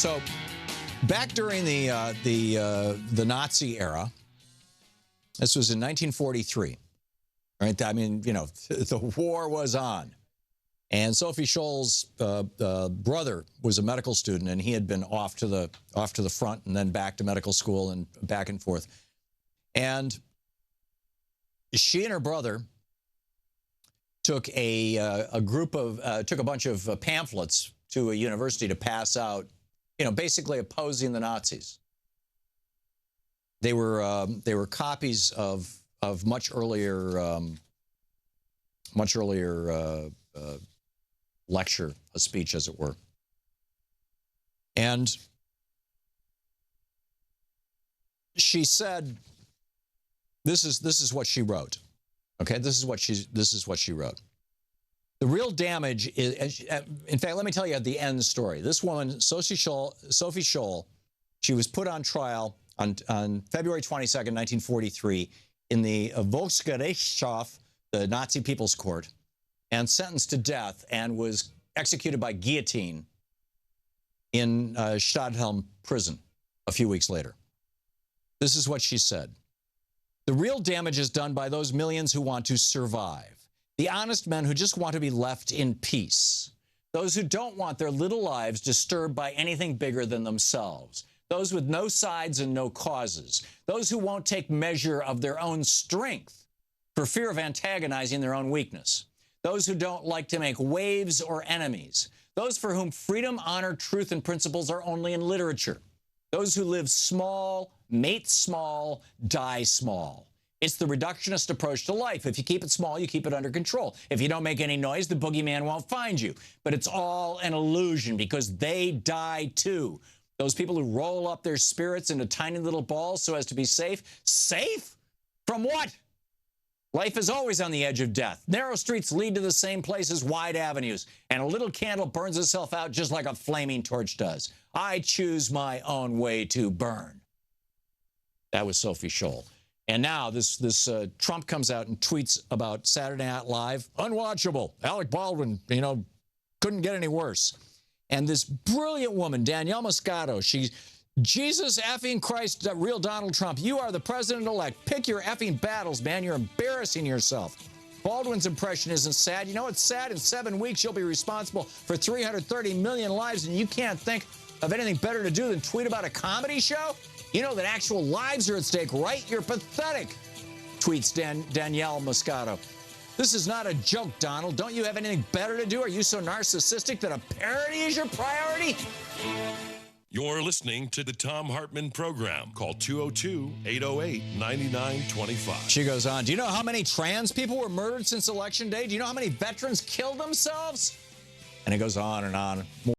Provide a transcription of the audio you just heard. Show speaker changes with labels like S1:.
S1: So back during the Nazi era, this was in 1943, right? I mean, you know, the war was on. And Sophie Scholl's brother was a medical student, and he had been off to the front and then back to medical school and back and forth. And she and her brother took a bunch of pamphlets to a university to pass out, you know, basically opposing the Nazis. They were copies of much earlier lecture, a speech, as it were. And she said, this is what she wrote. Okay, this is what she wrote. The real damage is, in fact, let me tell you the end story. This woman, Sophie Scholl, she was put on trial on February 22nd, 1943, in the Volksgerichtshof, the Nazi People's Court, and sentenced to death, and was executed by guillotine in Stadthelm prison a few weeks later. This is what she said. The real damage is done by those millions who want to survive. The honest men who just want to be left in peace. Those who don't want their little lives disturbed by anything bigger than themselves. Those with no sides and no causes. Those who won't take measure of their own strength for fear of antagonizing their own weakness. Those who don't like to make waves or enemies. Those for whom freedom, honor, truth, and principles are only in literature. Those who live small, mate small, die small. It's the reductionist approach to life. If you keep it small, you keep it under control. If you don't make any noise, the boogeyman won't find you. But it's all an illusion because they die too. Those people who roll up their spirits into tiny little balls so as to be safe. Safe? From what? Life is always on the edge of death. Narrow streets lead to the same place as wide avenues, and a little candle burns itself out just like a flaming torch does. I choose my own way to burn. That was Sophie Scholl. And now this Trump comes out and tweets about Saturday Night Live. Unwatchable. Alec Baldwin, you know, couldn't get any worse. And this brilliant woman, Danielle Moscato, she's Jesus effing Christ, real Donald Trump. You are the president-elect. Pick your effing battles, man. You're embarrassing yourself. Baldwin's impression isn't sad. You know what's sad? In 7 weeks, you'll be responsible for 330 million lives, and you can't think of anything better to do than tweet about a comedy show? You know that actual lives are at stake, right? You're pathetic, tweets Danielle Moscato. This is not a joke, Donald. Don't you have anything better to do? Are you so narcissistic that a parody is your priority?
S2: You're listening to the Thom Hartmann program. Call 202-808-9925.
S1: She goes on, do you know how many trans people were murdered since Election Day? Do you know how many veterans killed themselves? And it goes on and on.